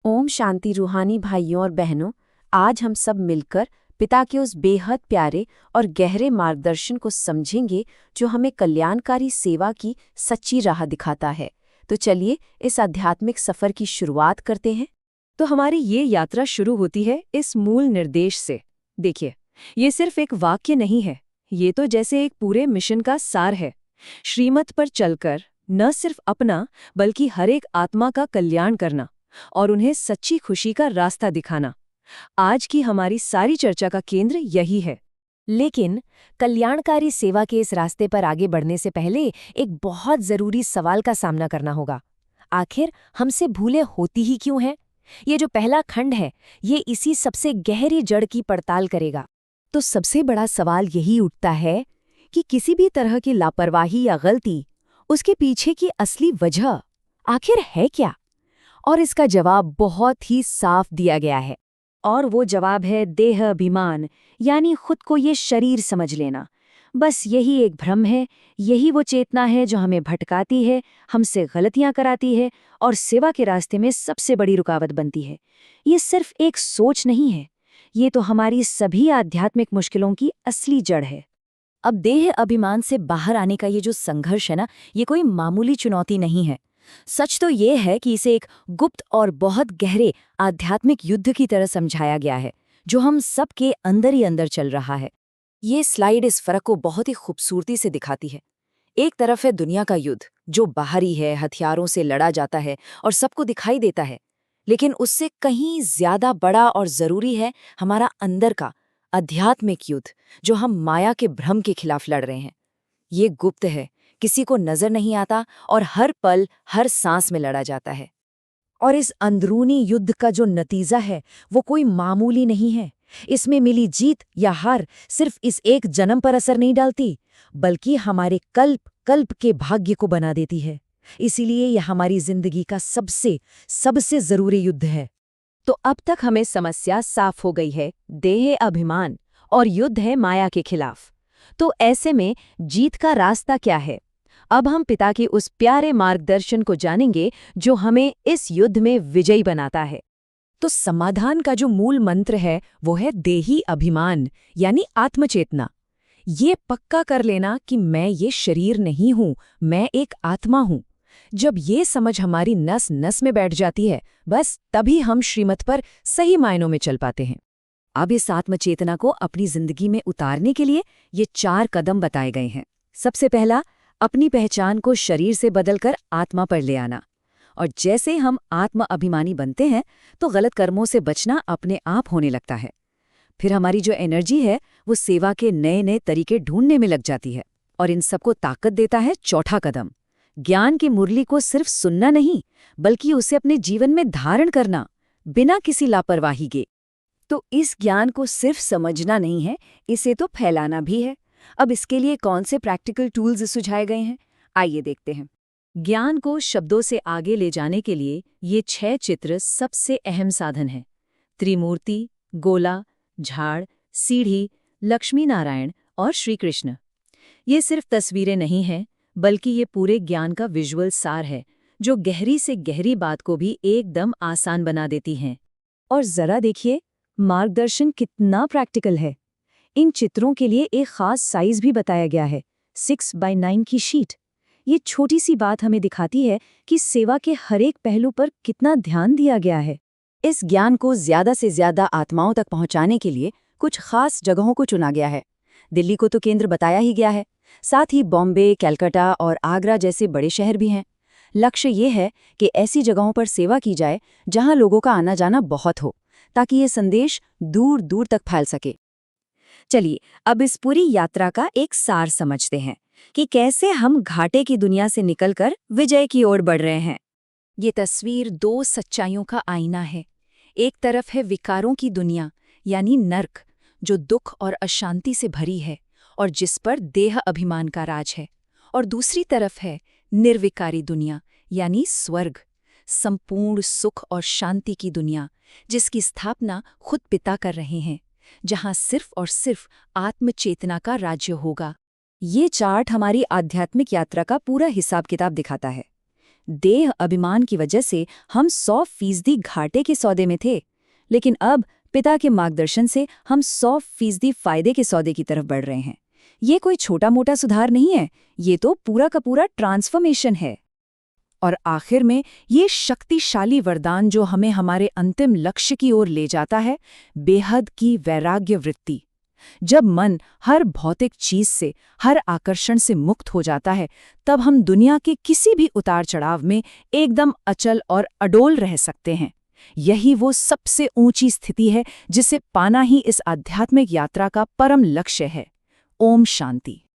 ओम शांति रूहानी भाइयों और बहनों, आज हम सब मिलकर पिता के उस बेहद प्यारे और गहरे मार्गदर्शन को समझेंगे जो हमें कल्याणकारी सेवा की सच्ची राह दिखाता है। तो चलिए इस आध्यात्मिक सफर की शुरुआत करते हैं। तो हमारी ये यात्रा शुरू होती है इस मूल निर्देश से। देखिए, ये सिर्फ एक वाक्य नहीं है, ये तो जैसे एक पूरे मिशन का सार है। श्रीमत पर चलकर न सिर्फ अपना बल्कि हर एक आत्मा का कल्याण करना और उन्हें सच्ची खुशी का रास्ता दिखाना। आज की हमारी सारी चर्चा का केंद्र यही है। लेकिन कल्याणकारी सेवा के इस रास्ते पर आगे बढ़ने से पहले एक बहुत जरूरी सवाल का सामना करना होगा। आखिर हमसे भूलें होती ही क्यों हैं? ये जो पहला खंड है, ये इसी सबसे गहरी जड़ की पड़ताल करेगा। तो सबसे बड़ा सवाल यही उठता है कि किसी भी तरह की लापरवाही या गलती, उसके पीछे की असली वजह आखिर है क्या? और इसका जवाब बहुत ही साफ दिया गया है। और वो जवाब है देह अभिमान, यानी खुद को ये शरीर समझ लेना। बस यही एक भ्रम है, यही वो चेतना है जो हमें भटकाती है, हमसे गलतियां कराती है और सेवा के रास्ते में सबसे बड़ी रुकावट बनती है। ये सिर्फ एक सोच नहीं है, ये तो हमारी सभी आध्यात्मिक मुश्किलों की असली जड़ है। अब देह अभिमान से बाहर आने का ये जो संघर्ष है ना, ये कोई मामूली चुनौती नहीं है। सच तो ये है कि इसे एक गुप्त और बहुत गहरे आध्यात्मिक युद्ध की तरह समझाया गया है, जो हम सबके अंदर ही अंदर चल रहा है। ये स्लाइड इस फर्क को बहुत ही खूबसूरती से दिखाती है। एक तरफ है दुनिया का युद्ध, जो बाहरी है, हथियारों से लड़ा जाता है और सबको दिखाई देता है। लेकिन उससे कहीं ज्यादा बड़ा और जरूरी है हमारा अंदर का आध्यात्मिक युद्ध, जो हम माया के भ्रम के खिलाफ लड़ रहे हैं। ये गुप्त है, किसी को नजर नहीं आता और हर पल हर सांस में लड़ा जाता है। और इस अंदरूनी युद्ध का जो नतीजा है वो कोई मामूली नहीं है। इसमें मिली जीत या हार सिर्फ इस एक जन्म पर असर नहीं डालती, बल्कि हमारे कल्प कल्प के भाग्य को बना देती है। इसीलिए यह हमारी जिंदगी का सबसे जरूरी युद्ध है। तो अब तक हमें समस्या साफ हो गई है, देह अभिमान और युद्ध है माया के खिलाफ। तो ऐसे में जीत का रास्ता क्या है? अब हम पिता के उस प्यारे मार्गदर्शन को जानेंगे जो हमें इस युद्ध में विजयी बनाता है। तो समाधान का जो मूल मंत्र है वो है देही अभिमान, यानी आत्मचेतना। ये पक्का कर लेना कि मैं ये शरीर नहीं हूं, मैं एक आत्मा हूं। जब ये समझ हमारी नस नस में बैठ जाती है, बस तभी हम श्रीमत पर सही मायनों में चल पाते हैं। अब इस आत्मचेतना को अपनी जिंदगी में उतारने के लिए ये 4 कदम बताए गए हैं। सबसे पहला, अपनी पहचान को शरीर से बदलकर आत्मा पर ले आना। और जैसे हम आत्म अभिमानी बनते हैं तो गलत कर्मों से बचना अपने आप होने लगता है। फिर हमारी जो एनर्जी है वो सेवा के नए नए तरीके ढूंढने में लग जाती है। और इन सबको ताकत देता है चौथा कदम, ज्ञान की मुरली को सिर्फ सुनना नहीं, बल्कि उसे अपने जीवन में धारण करना, बिना किसी लापरवाही के। तो इस ज्ञान को सिर्फ समझना नहीं है, इसे तो फैलाना भी है। अब इसके लिए कौन से प्रैक्टिकल टूल्स सुझाए गए हैं, आइए देखते हैं। ज्ञान को शब्दों से आगे ले जाने के लिए ये 6 चित्र सबसे अहम साधन हैं। त्रिमूर्ति, गोला, झाड़, सीढ़ी, लक्ष्मी नारायण और श्री कृष्ण। ये सिर्फ तस्वीरें नहीं हैं, बल्कि ये पूरे ज्ञान का विजुअल सार है, जो गहरी से गहरी बात को भी एकदम आसान बना देती हैं। और जरा देखिए, मार्गदर्शन कितना प्रैक्टिकल है। इन चित्रों के लिए एक खास साइज भी बताया गया है, 6x9 की शीट। ये छोटी सी बात हमें दिखाती है कि सेवा के हर एक पहलू पर कितना ध्यान दिया गया है। इस ज्ञान को ज्यादा से ज्यादा आत्माओं तक पहुंचाने के लिए कुछ खास जगहों को चुना गया है। दिल्ली को तो केंद्र बताया ही गया है, साथ ही बॉम्बे, कलकत्ता और आगरा जैसे बड़े शहर भी हैं। लक्ष्य ये है कि ऐसी जगहों पर सेवा की जाए जहां लोगों का आना जाना बहुत हो, ताकि ये संदेश दूर दूर तक फैल सके। चलिए अब इस पूरी यात्रा का एक सार समझते हैं कि कैसे हम घाटे की दुनिया से निकलकर विजय की ओर बढ़ रहे हैं। ये तस्वीर 2 सच्चाइयों का आईना है। एक तरफ है विकारों की दुनिया, यानी नर्क, जो दुख और अशांति से भरी है और जिस पर देह अभिमान का राज है। और दूसरी तरफ है निर्विकारी दुनिया, यानी स्वर्ग, संपूर्ण सुख और शांति की दुनिया, जिसकी स्थापना खुद पिता कर रहे हैं, जहां सिर्फ और सिर्फ आत्मचेतना का राज्य होगा। ये चार्ट हमारी आध्यात्मिक यात्रा का पूरा हिसाब किताब दिखाता है। देह अभिमान की वजह से हम 100% घाटे के सौदे में थे, लेकिन अब पिता के मार्गदर्शन से हम 100% फायदे के सौदे की तरफ बढ़ रहे हैं। ये कोई छोटा मोटा सुधार नहीं है, ये तो पूरा का पूरा ट्रांसफॉर्मेशन है। और आखिर में ये शक्तिशाली वरदान जो हमें हमारे अंतिम लक्ष्य की ओर ले जाता है, बेहद की वैराग्य वृत्ति। जब मन हर भौतिक चीज से, हर आकर्षण से मुक्त हो जाता है, तब हम दुनिया के किसी भी उतार चढ़ाव में एकदम अचल और अडोल रह सकते हैं। यही वो सबसे ऊंची स्थिति है जिसे पाना ही इस आध्यात्मिक यात्रा का परम लक्ष्य है। ओम शांति।